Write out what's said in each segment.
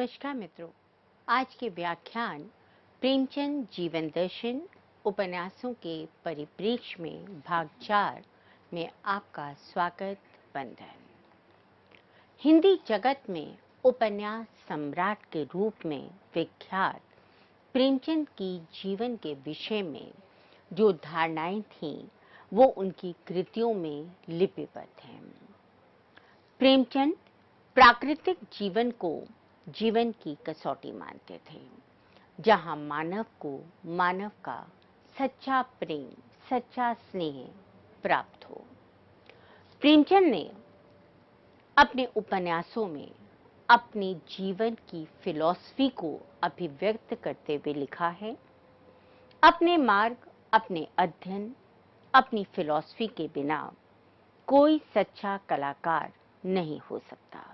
नमस्कार मित्रों, आज के व्याख्यान प्रेमचंद जीवन दर्शन उपन्यासों के परिप्रेक्ष्य में भाग 4 में आपका स्वागत वंदन। हिंदी जगत में उपन्यास सम्राट के रूप में विख्यात प्रेमचंद की जीवन के विषय में जो धारणाएं थीं वो उनकी कृतियों में लिपिबद्ध हैं। प्रेमचंद प्राकृतिक जीवन को जीवन की कसौटी मानते थे, जहां मानव को मानव का सच्चा प्रेम, सच्चा स्नेह प्राप्त हो। प्रेमचंद ने अपने उपन्यासों में अपने जीवन की फिलॉसफी को अभिव्यक्त करते हुए लिखा है, अपने मार्ग, अपने अध्ययन, अपनी फिलॉसफी के बिना कोई सच्चा कलाकार नहीं हो सकता।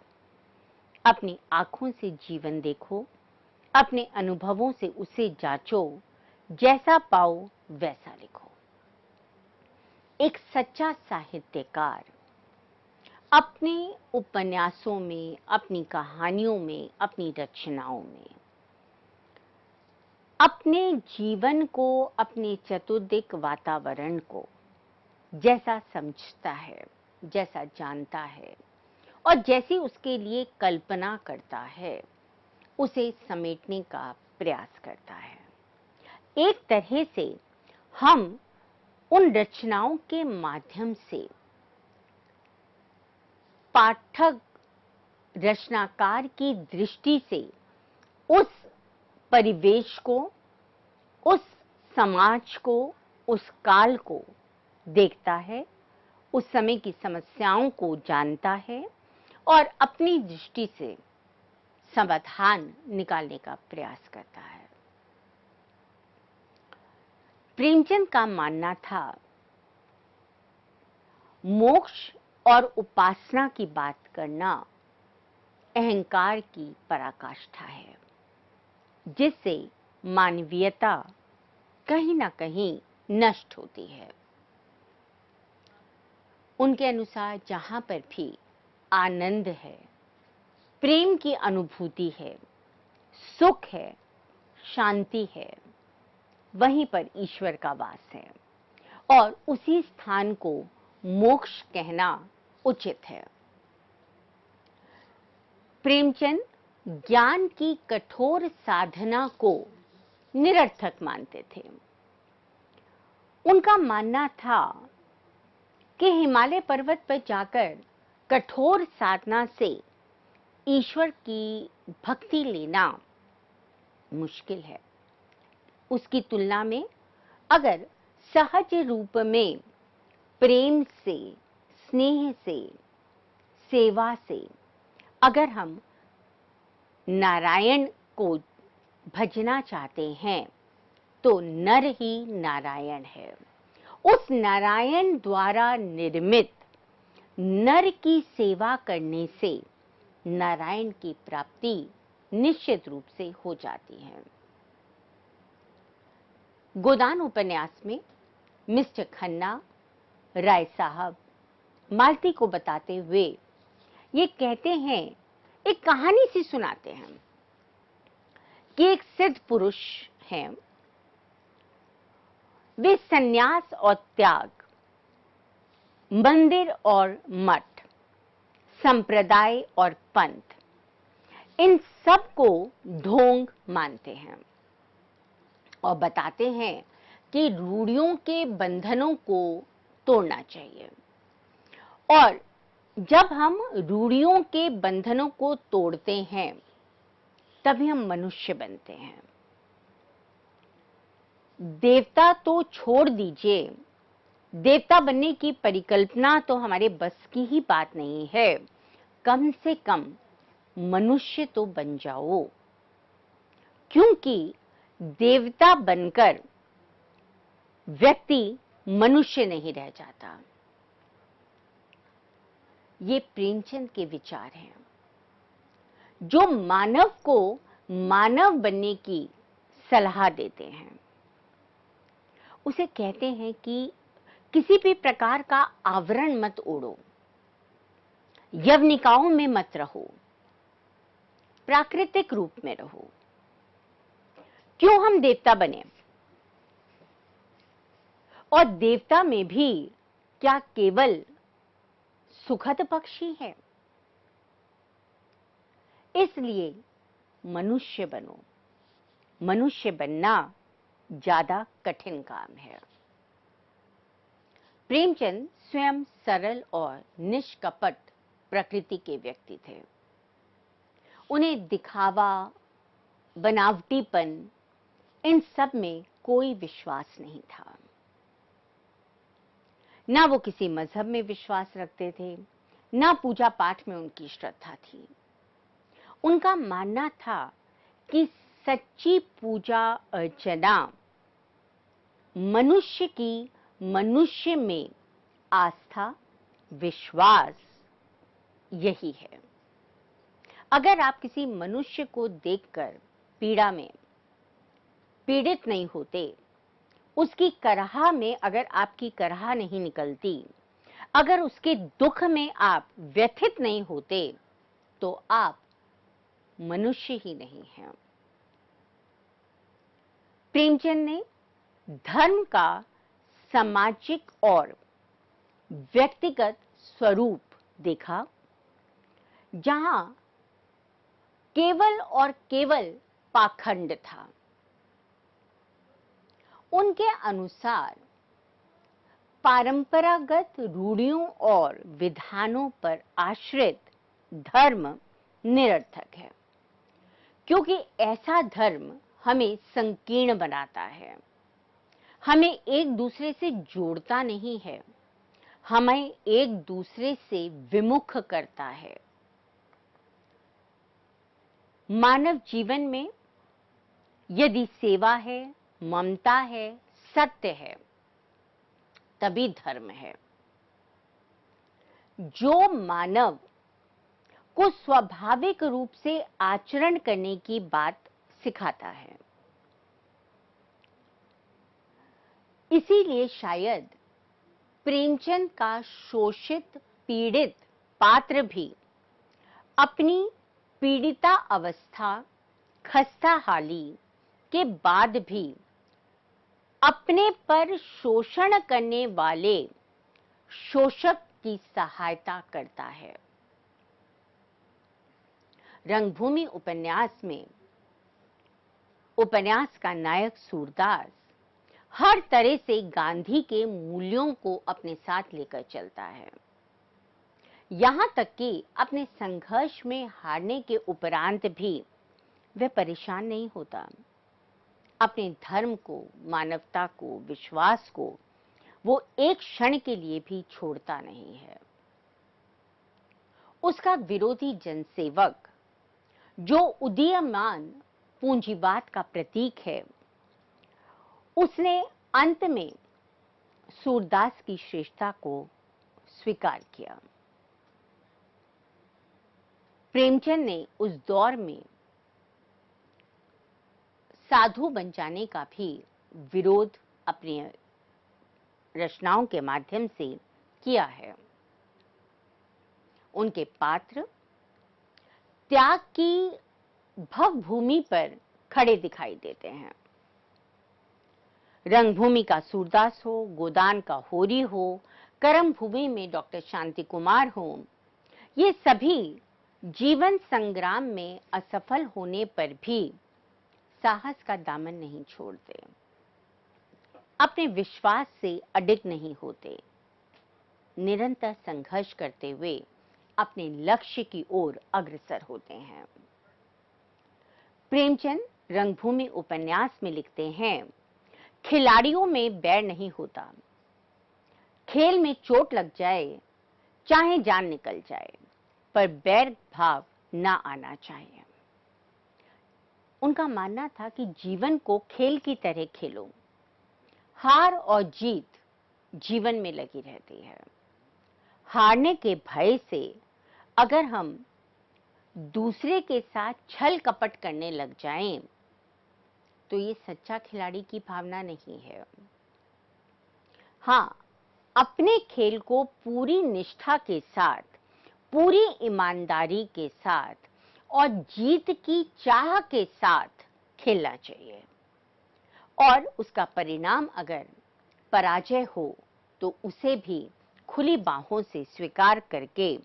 अपनी आंखों से जीवन देखो, अपने अनुभवों से उसे जांचो, जैसा पाओ वैसा लिखो। एक सच्चा साहित्यकार अपने उपन्यासों में, अपनी कहानियों में, अपनी रचनाओं में अपने जीवन को, अपने चतुर्दिक वातावरण को जैसा समझता है, जैसा जानता है और जैसी उसके लिए कल्पना करता है, उसे समेटने का प्रयास करता है। एक तरह से हम उन रचनाओं के माध्यम से पाठक, रचनाकार की दृष्टि से उस परिवेश को, उस समाज को, उस काल को देखता है, उस समय की समस्याओं को जानता है और अपनी दृष्टि से समाधान निकालने का प्रयास करता है। प्रेमचंद का मानना था मोक्ष और उपासना की बात करना अहंकार की पराकाष्ठा है, जिससे मानवीयता कहीं ना कहीं नष्ट होती है। उनके अनुसार जहां पर भी आनंद है, प्रेम की अनुभूति है, सुख है, शांति है, वहीं पर ईश्वर का वास है और उसी स्थान को मोक्ष कहना उचित है। प्रेमचंद ज्ञान की कठोर साधना को निरर्थक मानते थे। उनका मानना था कि हिमालय पर्वत पर जाकर कठोर साधना से ईश्वर की भक्ति लेना मुश्किल है। उसकी तुलना में अगर सहज रूप में प्रेम से, स्नेह से, सेवा से अगर हम नारायण को भजना चाहते हैं तो नर ही नारायण है। उस नारायण द्वारा निर्मित नर की सेवा करने से नारायण की प्राप्ति निश्चित रूप से हो जाती है। गोदान उपन्यास में मिस्टर खन्ना राय साहब मालती को बताते हुए ये कहते हैं, एक कहानी सी सुनाते हैं कि एक सिद्ध पुरुष हैं, वे सन्यास और त्याग, मंदिर और मठ, संप्रदाय और पंथ, इन सब को ढोंग मानते हैं और बताते हैं कि रूढ़ियों के बंधनों को तोड़ना चाहिए और जब हम रूढ़ियों के बंधनों को तोड़ते हैं तभी हम मनुष्य बनते हैं। देवता तो छोड़ दीजिए, देवता बनने की परिकल्पना तो हमारे बस की ही बात नहीं है। कम से कम मनुष्य तो बन जाओ, क्योंकि देवता बनकर व्यक्ति मनुष्य नहीं रह जाता। ये प्रेमचंद के विचार हैं, जो मानव को मानव बनने की सलाह देते हैं। उसे कहते हैं कि किसी भी प्रकार का आवरण मत ओढ़ो, यवनिकाओं में मत रहो, प्राकृतिक रूप में रहो। क्यों हम देवता बने? और देवता में भी क्या केवल सुखद पक्ष ही है? इसलिए मनुष्य बनो। मनुष्य बनना ज्यादा कठिन काम है। प्रेमचंद स्वयं सरल और निष्कपट प्रकृति के व्यक्ति थे। उन्हें दिखावा, बनावटीपन, इन सब में कोई विश्वास नहीं था। ना वो किसी मजहब में विश्वास रखते थे, ना पूजा पाठ में उनकी श्रद्धा थी। उनका मानना था कि सच्ची पूजा अर्चना मनुष्य की मनुष्य में आस्था, विश्वास यही है। अगर आप किसी मनुष्य को देखकर पीड़ा में पीड़ित नहीं होते, उसकी कराह में अगर आपकी कराह नहीं निकलती, अगर उसके दुख में आप व्यथित नहीं होते, तो आप मनुष्य ही नहीं हैं। प्रेमचंद ने धर्म का सामाजिक और व्यक्तिगत स्वरूप देखा, जहां केवल और केवल पाखंड था। उनके अनुसार परंपरागत रूढ़ियों और विधानों पर आश्रित धर्म निरर्थक है, क्योंकि ऐसा धर्म हमें संकीर्ण बनाता है, हमें एक दूसरे से जोड़ता नहीं है, हमें एक दूसरे से विमुख करता है। मानव जीवन में यदि सेवा है, ममता है, सत्य है, तभी धर्म है। जो मानव को स्वाभाविक रूप से आचरण करने की बात सिखाता है। इसीलिए शायद प्रेमचंद का शोषित, पीड़ित पात्र भी अपनी पीड़िता अवस्था, खस्ताहाली के बाद भी अपने पर शोषण करने वाले शोषक की सहायता करता है। रंगभूमि उपन्यास में उपन्यास का नायक सूरदास हर तरह से गांधी के मूल्यों को अपने साथ लेकर चलता है। यहां तक कि अपने संघर्ष में हारने के उपरांत भी वह परेशान नहीं होता। अपने धर्म को, मानवता को, विश्वास को वो एक क्षण के लिए भी छोड़ता नहीं है। उसका विरोधी जनसेवक, जो उदीयमान पूंजीवाद का प्रतीक है, उसने अंत में सूरदास की श्रेष्ठता को स्वीकार किया। प्रेमचंद ने उस दौर में साधु बन जाने का भी विरोध अपनी रचनाओं के माध्यम से किया है। उनके पात्र त्याग की भवभूमि पर खड़े दिखाई देते हैं। रंगभूमि का सूरदास हो, गोदान का होरी हो, कर्म भूमि में डॉक्टर शांति कुमार हो, ये सभी जीवन संग्राम में असफल होने पर भी साहस का दामन नहीं छोड़ते, अपने विश्वास से अडिग नहीं होते, निरंतर संघर्ष करते हुए अपने लक्ष्य की ओर अग्रसर होते हैं। प्रेमचंद रंगभूमि उपन्यास में लिखते हैं, खिलाड़ियों में बैर नहीं होता, खेल में चोट लग जाए, चाहे जान निकल जाए, पर बैर भाव ना आना चाहिए। उनका मानना था कि जीवन को खेल की तरह खेलो। हार और जीत जीवन में लगी रहती है। हारने के भय से अगर हम दूसरे के साथ छल कपट करने लग जाएं, तो ये सच्चा खिलाड़ी की भावना नहीं है। हाँ, अपने खेल को पूरी निष्ठा के साथ, पूरी ईमानदारी के साथ और जीत की चाह के साथ खेलना चाहिए, और उसका परिणाम अगर पराजय हो तो उसे भी खुली बाहों से स्वीकार करके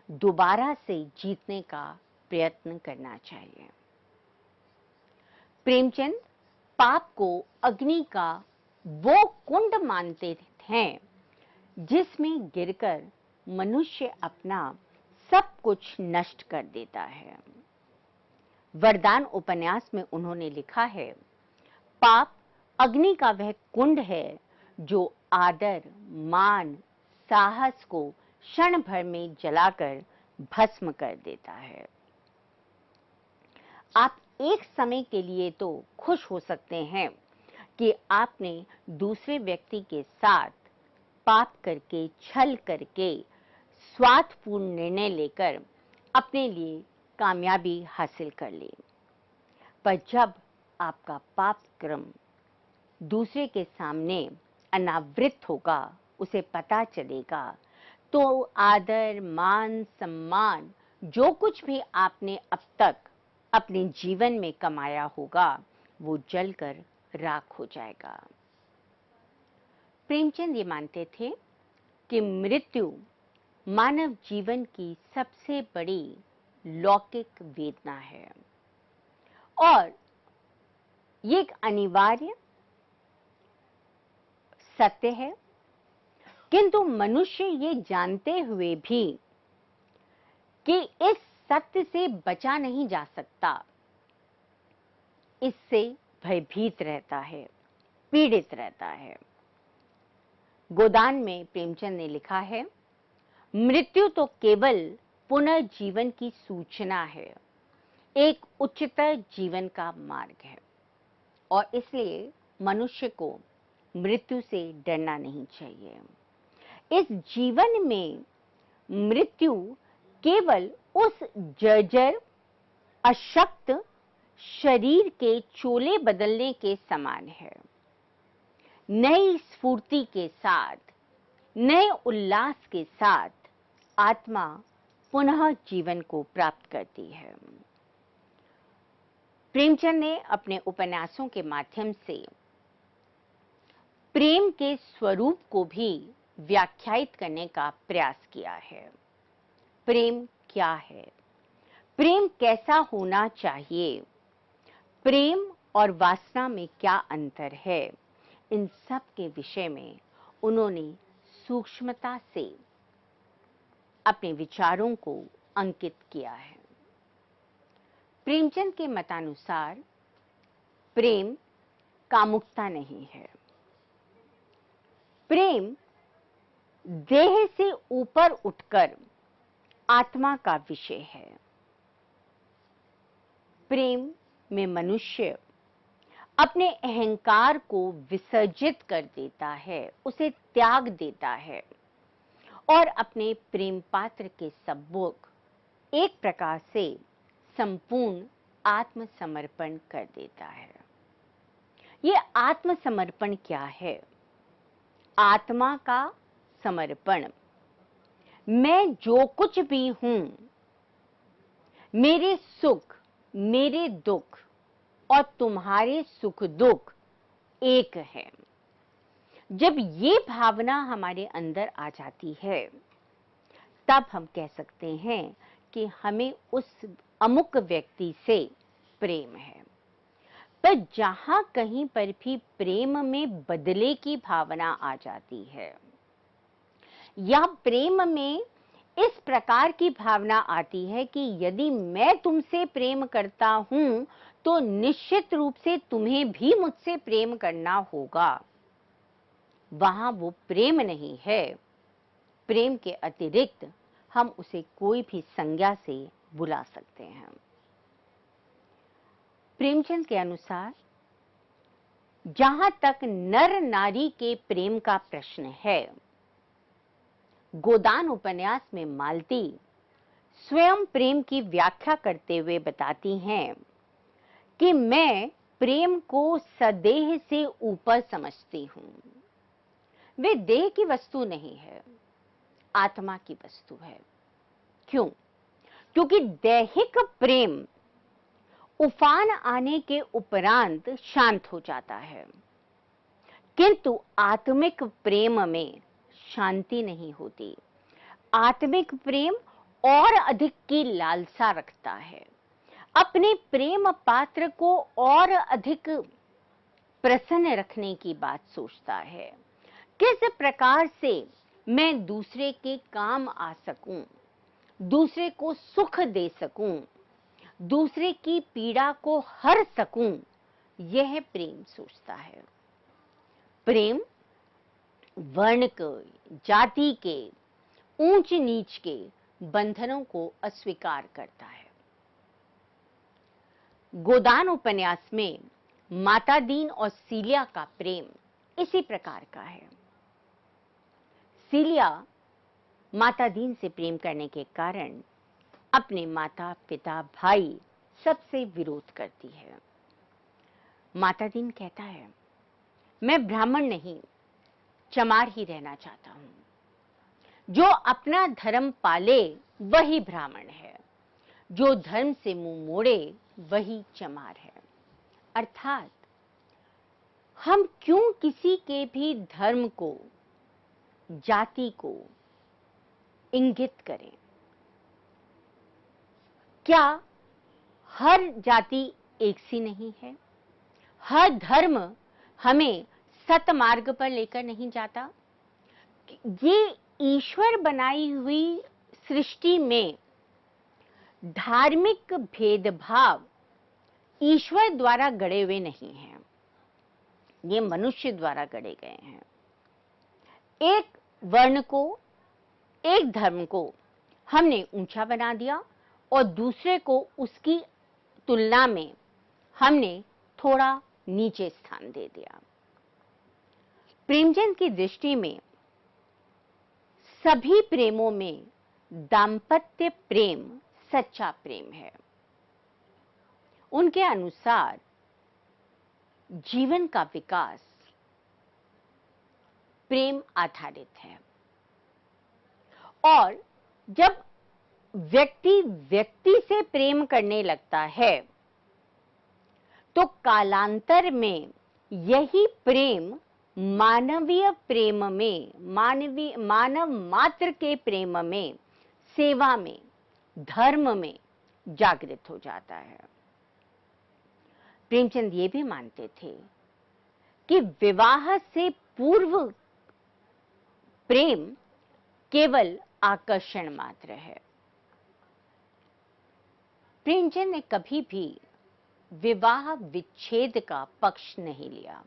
दोबारा से जीतने का प्रयत्न करना चाहिए। प्रेमचंद पाप को अग्नि का वो कुंड मानते हैं जिसमें गिरकर मनुष्य अपना सब कुछ नष्ट कर देता है। वरदान उपन्यास में उन्होंने लिखा है, पाप अग्नि का वह कुंड है जो आदर, मान, साहस को क्षण भर में जलाकर भस्म कर देता है। आप एक समय के लिए तो खुश हो सकते हैं कि आपने दूसरे व्यक्ति के साथ पाप करके, छल करके, स्वार्थपूर्ण निर्णय लेकर अपने लिए कामयाबी हासिल कर ली। पर जब आपका पाप क्रम दूसरे के सामने अनावृत होगा, उसे पता चलेगा, तो आदर, मान, सम्मान जो कुछ भी आपने अब तक अपने जीवन में कमाया होगा, वो जलकर राख हो जाएगा। प्रेमचंद ये मानते थे कि मृत्यु मानव जीवन की सबसे बड़ी लौकिक वेदना है और ये एक अनिवार्य सत्य है, किंतु मनुष्य ये जानते हुए भी कि इस सत्य से बचा नहीं जा सकता, इससे भयभीत रहता है, पीड़ित रहता है। गोदान में प्रेमचंद ने लिखा है, मृत्यु तो केवल पुनर्जीवन की सूचना है, एक उच्चतर जीवन का मार्ग है, और इसलिए मनुष्य को मृत्यु से डरना नहीं चाहिए। इस जीवन में मृत्यु केवल उस जर्जर, अशक्त शरीर के चोले बदलने के समान है। नई स्फूर्ति के साथ, नए उल्लास के साथ आत्मा पुनः जीवन को प्राप्त करती है। प्रेमचंद ने अपने उपन्यासों के माध्यम से प्रेम के स्वरूप को भी व्याख्यायित करने का प्रयास किया है। प्रेम क्या है? प्रेम कैसा होना चाहिए? प्रेम और वासना में क्या अंतर है? इन सब के विषय में उन्होंने सूक्ष्मता से अपने विचारों को अंकित किया है। प्रेमचंद के मतानुसार प्रेम कामुकता नहीं है। प्रेम देह से ऊपर उठकर आत्मा का विषय है। प्रेम में मनुष्य अपने अहंकार को विसर्जित कर देता है, उसे त्याग देता है और अपने प्रेम पात्र के सम्मुख एक प्रकार से संपूर्ण आत्मसमर्पण कर देता है। ये आत्मसमर्पण क्या है? आत्मा का समर्पण। मैं जो कुछ भी हूं, मेरे सुख, मेरे दुख और तुम्हारे सुख दुख एक है। जब ये भावना हमारे अंदर आ जाती है, तब हम कह सकते हैं कि हमें उस अमुक व्यक्ति से प्रेम है। पर जहां कहीं पर भी प्रेम में बदले की भावना आ जाती है, या प्रेम में इस प्रकार की भावना आती है कि यदि मैं तुमसे प्रेम करता हूं तो निश्चित रूप से तुम्हें भी मुझसे प्रेम करना होगा, वहां वो प्रेम नहीं है। प्रेम के अतिरिक्त हम उसे कोई भी संज्ञा से बुला सकते हैं। प्रेमचंद के अनुसार जहां तक नर नारी के प्रेम का प्रश्न है, गोदान उपन्यास में मालती स्वयं प्रेम की व्याख्या करते हुए बताती हैं कि मैं प्रेम को सदेह से ऊपर समझती हूं। वे देह की वस्तु नहीं है, आत्मा की वस्तु है। क्यों? क्योंकि दैहिक प्रेम उफान आने के उपरांत शांत हो जाता है, किंतु आत्मिक प्रेम में शांति नहीं होती। आत्मिक प्रेम और अधिक की लालसा रखता है, अपने प्रेम पात्र को और अधिक प्रसन्न रखने की बात सोचता है। किस प्रकार से मैं दूसरे के काम आ सकूं, दूसरे को सुख दे सकूं, दूसरे की पीड़ा को हर सकूं, यह प्रेम सोचता है। प्रेम वर्ण के, जाति के, ऊंच नीच के बंधनों को अस्वीकार करता है। गोदान उपन्यास में माता दीन और सीलिया का प्रेम इसी प्रकार का है। सीलिया माता दीन से प्रेम करने के कारण अपने माता पिता भाई सबसे विरोध करती है। माता दीन कहता है, मैं ब्राह्मण नहीं, चमार ही रहना चाहता हूं। जो अपना धर्म पाले वही ब्राह्मण है, जो धर्म से मुंह मोड़े वही चमार है। अर्थात हम क्यों किसी के भी धर्म को, जाति को इंगित करें? क्या हर जाति एक सी नहीं है? हर धर्म हमें सतमार्ग पर लेकर नहीं जाता? ये ईश्वर बनाई हुई सृष्टि में धार्मिक भेदभाव ईश्वर द्वारा गढ़े हुए नहीं हैं, ये मनुष्य द्वारा गढ़े गए हैं। एक वर्ण को, एक धर्म को हमने ऊंचा बना दिया और दूसरे को उसकी तुलना में हमने थोड़ा नीचे स्थान दे दिया। प्रेमचंद की दृष्टि में सभी प्रेमों में दाम्पत्य प्रेम सच्चा प्रेम है। उनके अनुसार जीवन का विकास प्रेम आधारित है और जब व्यक्ति व्यक्ति से प्रेम करने लगता है तो कालांतर में यही प्रेम मानवीय प्रेम में, मानव मात्र के प्रेम में, सेवा में, धर्म में जागृत हो जाता है। प्रेमचंद ये भी मानते थे कि विवाह से पूर्व प्रेम केवल आकर्षण मात्र है। प्रेमचंद ने कभी भी विवाह विच्छेद का पक्ष नहीं लिया।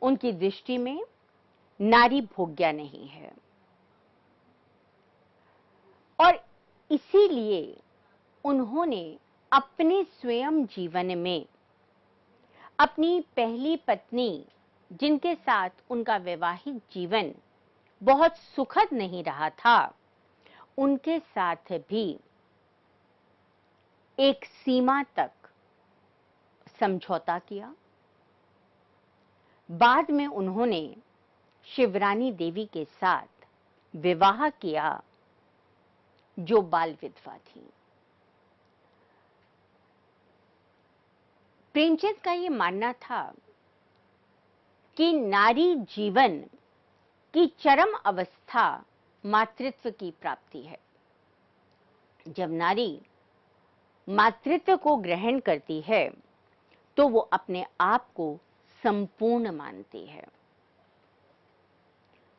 उनकी दृष्टि में नारी भोग्या नहीं है और इसीलिए उन्होंने अपने स्वयं जीवन में अपनी पहली पत्नी, जिनके साथ उनका वैवाहिक जीवन बहुत सुखद नहीं रहा था, उनके साथ भी एक सीमा तक समझौता किया। बाद में उन्होंने शिवरानी देवी के साथ विवाह किया, जो बाल विधवा थी। प्रेमचंद का ये मानना था कि नारी जीवन की चरम अवस्था मातृत्व की प्राप्ति है। जब नारी मातृत्व को ग्रहण करती है तो वो अपने आप को संपूर्ण मानती है।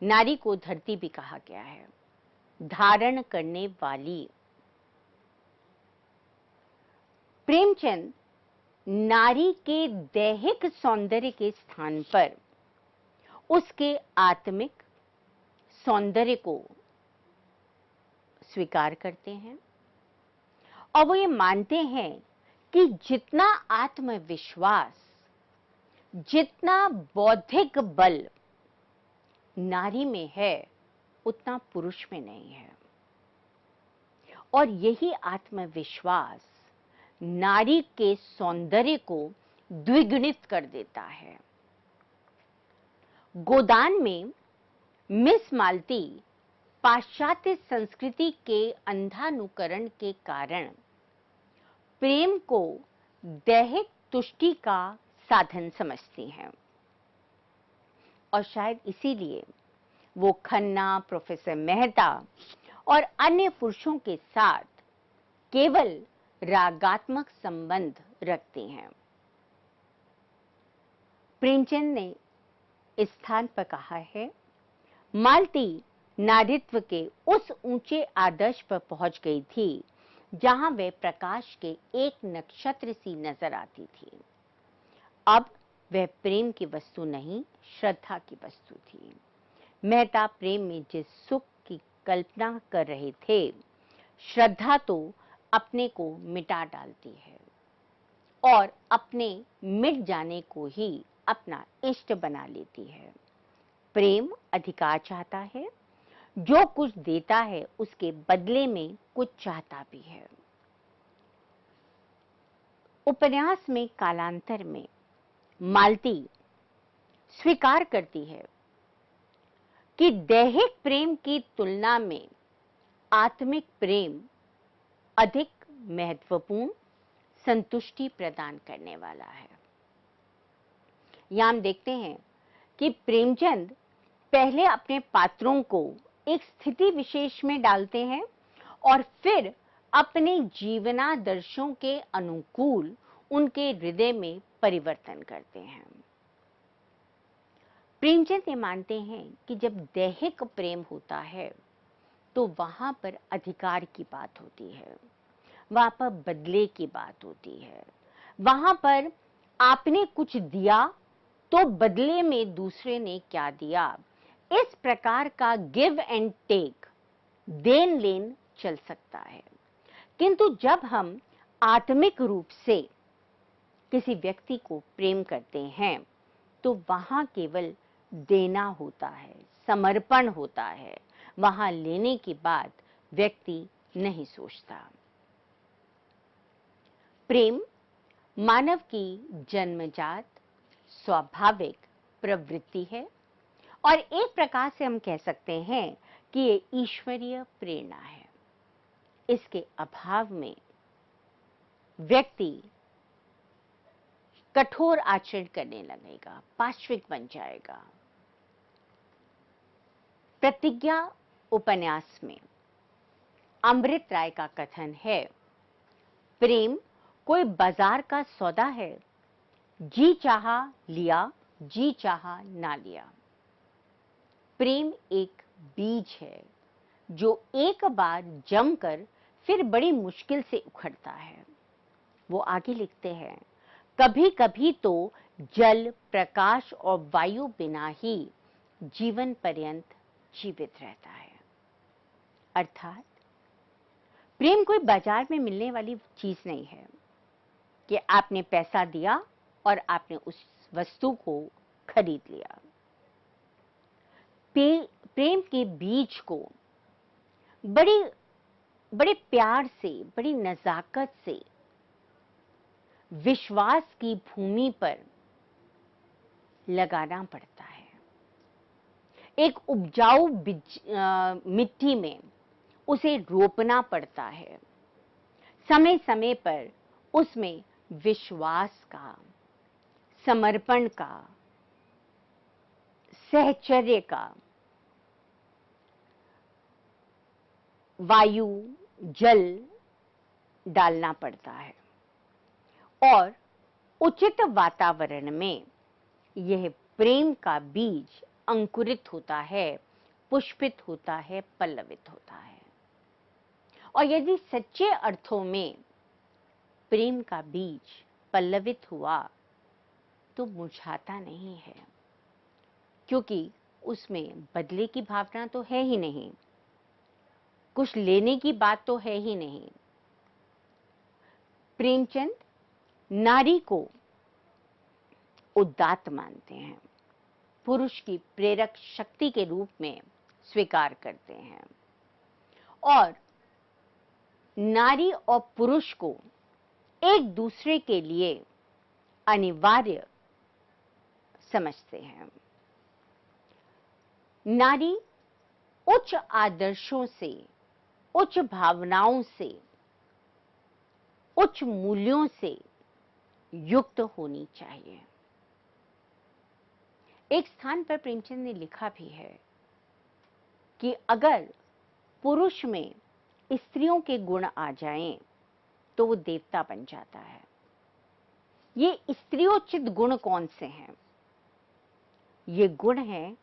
नारी को धरती भी कहा गया है, धारण करने वाली। प्रेमचंद नारी के दैहिक सौंदर्य के स्थान पर उसके आत्मिक सौंदर्य को स्वीकार करते हैं और वो ये मानते हैं कि जितना आत्मविश्वास, जितना बौद्धिक बल नारी में है, उतना पुरुष में नहीं है। और यही आत्मविश्वास नारी के सौंदर्य को द्विगुणित कर देता है। गोदान में मिस मालती पाश्चात्य संस्कृति के अंधानुकरण के कारण प्रेम को दैहिक तुष्टि का साधन समझती हैं और शायद इसीलिए वो खन्ना, प्रोफेसर मेहता और अन्य पुरुषों के साथ केवल रागात्मक संबंध रखती हैं। प्रेमचंद ने इस स्थान पर कहा है, मालती नारीत्व के उस ऊंचे आदर्श पर पहुंच गई थी जहां वे प्रकाश के एक नक्षत्र सी नजर आती थी। अब वह प्रेम की वस्तु नहीं, श्रद्धा की वस्तु थी। मेहता प्रेम में जिस सुख की कल्पना कर रहे थे, श्रद्धा तो अपने को मिटा डालती है और अपने मिट जाने को ही अपना इष्ट बना लेती है। प्रेम अधिकार चाहता है, जो कुछ देता है उसके बदले में कुछ चाहता भी है। उपन्यास में कालांतर में मालती स्वीकार करती है कि दैहिक प्रेम की तुलना में आत्मिक प्रेम अधिक महत्वपूर्ण संतुष्टि प्रदान करने वाला है। यहां हम देखते हैं कि प्रेमचंद पहले अपने पात्रों को एक स्थिति विशेष में डालते हैं और फिर अपने जीवनादर्शों के अनुकूल उनके हृदय में परिवर्तन करते हैं। प्रेमचंद ये मानते हैं कि जब दैहिक प्रेम होता है तो वहां पर अधिकार की बात होती है, वहां पर बदले की बात होती है, वहां पर आपने कुछ दिया तो बदले में दूसरे ने क्या दिया, इस प्रकार का गिव एंड टेक, देन लेन चल सकता है। किंतु जब हम आत्मिक रूप से किसी व्यक्ति को प्रेम करते हैं तो वहां केवल देना होता है, समर्पण होता है, वहां लेने की बात व्यक्ति नहीं सोचता। प्रेम मानव की जन्मजात स्वाभाविक प्रवृत्ति है और एक प्रकार से हम कह सकते हैं कि ये ईश्वरीय प्रेरणा है। इसके अभाव में व्यक्ति कठोर आचरण करने लगेगा, पाश्विक बन जाएगा। प्रतिज्ञा उपन्यास में अमृत राय का कथन है, प्रेम कोई बाजार का सौदा है, जी चाहा लिया, जी चाहा ना लिया। प्रेम एक बीज है जो एक बार जमकर फिर बड़ी मुश्किल से उखड़ता है। वो आगे लिखते हैं, कभी कभी तो जल, प्रकाश और वायु बिना ही जीवन पर्यंत जीवित रहता है। अर्थात प्रेम कोई बाजार में मिलने वाली चीज नहीं है कि आपने पैसा दिया और आपने उस वस्तु को खरीद लिया। प्रेम के बीज को बड़े प्यार से, बड़ी नजाकत से विश्वास की भूमि पर लगाना पड़ता है। एक उपजाऊ मिट्टी में उसे रोपना पड़ता है। समय समय पर उसमें विश्वास का, समर्पण का, सहचर्य का, वायु, जल डालना पड़ता है और उचित वातावरण में यह प्रेम का बीज अंकुरित होता है, पुष्पित होता है, पल्लवित होता है। और यदि सच्चे अर्थों में प्रेम का बीज पल्लवित हुआ तो मुरझाता नहीं है, क्योंकि उसमें बदले की भावना तो है ही नहीं, कुछ लेने की बात तो है ही नहीं। प्रेमचंद नारी को उदात्त मानते हैं, पुरुष की प्रेरक शक्ति के रूप में स्वीकार करते हैं और नारी और पुरुष को एक दूसरे के लिए अनिवार्य समझते हैं। नारी उच्च आदर्शों से, उच्च भावनाओं से, उच्च मूल्यों से युक्त होनी चाहिए। एक स्थान पर प्रेमचंद ने लिखा भी है कि अगर पुरुष में स्त्रियों के गुण आ जाएं तो वो देवता बन जाता है। ये स्त्रियोचित गुण कौन से हैं? ये गुण हैं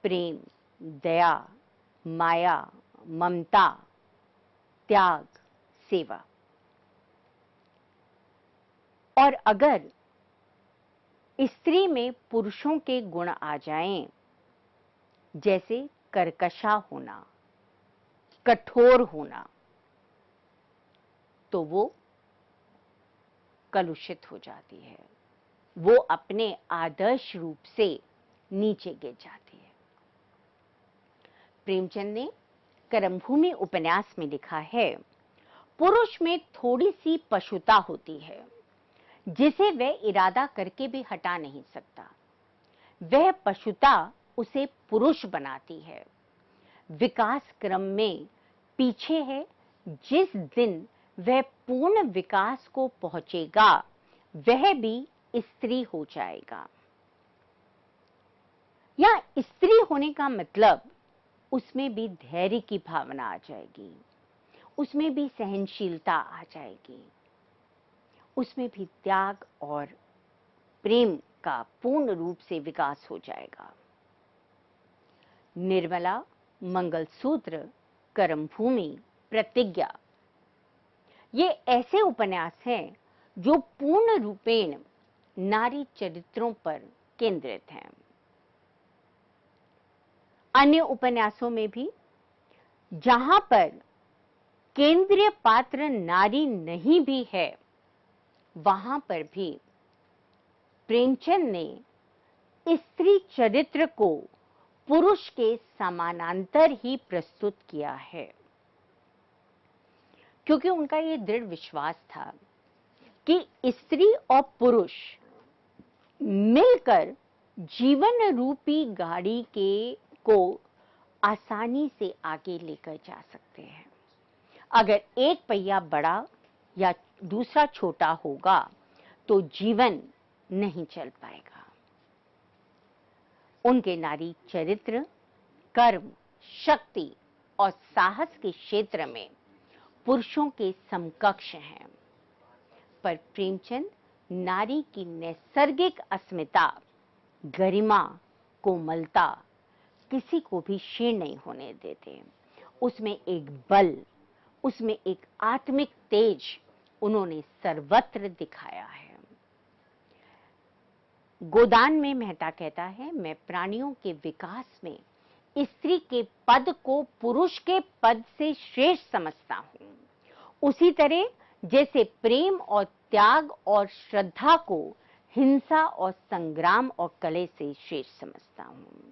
प्रेम, दया, माया, ममता, त्याग, सेवा। और अगर स्त्री में पुरुषों के गुण आ जाएं, जैसे कर्कशा होना, कठोर होना, तो वो कलुषित हो जाती है, वो अपने आदर्श रूप से नीचे गिर जाती है। प्रेमचंद ने कर्मभूमि उपन्यास में लिखा है, पुरुष में थोड़ी सी पशुता होती है जिसे वह इरादा करके भी हटा नहीं सकता। वह पशुता उसे पुरुष बनाती है। विकास क्रम में पीछे है। जिस दिन वह पूर्ण विकास को पहुंचेगा वह भी स्त्री हो जाएगा। या स्त्री होने का मतलब उसमें भी धैर्य की भावना आ जाएगी, उसमें भी सहनशीलता आ जाएगी, उसमें भी त्याग और प्रेम का पूर्ण रूप से विकास हो जाएगा। निर्मला, मंगलसूत्र, कर्मभूमि, प्रतिज्ञा, ये ऐसे उपन्यास हैं जो पूर्ण रूपेण नारी चरित्रों पर केंद्रित हैं। अन्य उपन्यासों में भी जहां पर केंद्रीय पात्र नारी नहीं भी है, वहां पर भी प्रेमचंद ने स्त्री चरित्र को पुरुष के समानांतर ही प्रस्तुत किया है, क्योंकि उनका ये दृढ़ विश्वास था कि स्त्री और पुरुष मिलकर जीवन रूपी गाड़ी को आसानी से आगे लेकर जा सकते हैं। अगर एक पहिया बड़ा या दूसरा छोटा होगा तो जीवन नहीं चल पाएगा। उनके नारी चरित्र, कर्म, शक्ति और साहस के क्षेत्र में पुरुषों के समकक्ष हैं, पर प्रेमचंद नारी की नैसर्गिक अस्मिता, गरिमा, कोमलता किसी को भी क्षीण नहीं होने देते। उसमें एक बल, उसमें एक आत्मिक तेज उन्होंने सर्वत्र दिखाया है। गोदान में मेहता कहता है, मैं प्राणियों के विकास में स्त्री के पद को पुरुष के पद से श्रेष्ठ समझता हूं, उसी तरह जैसे प्रेम और त्याग और श्रद्धा को हिंसा और संग्राम और कलह से श्रेष्ठ समझता हूं।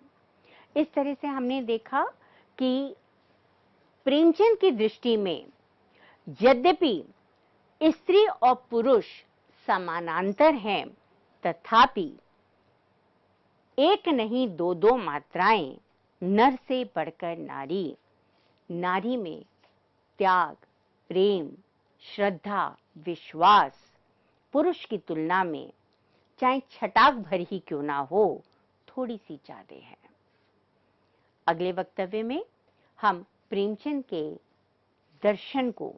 इस तरह से हमने देखा कि प्रेमचंद की दृष्टि में यद्यपि स्त्री और पुरुष समानांतर हैं, तथापि एक नहीं दो दो मात्राएं, नर से बढ़कर नारी, नारी में त्याग, प्रेम, श्रद्धा, विश्वास पुरुष की तुलना में चाहे छटाक भर ही क्यों ना हो, थोड़ी सी ज्यादा है। अगले वक्तव्य में हम प्रेमचंद के दर्शन को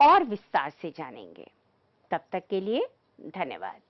और विस्तार से जानेंगे। तब तक के लिए धन्यवाद।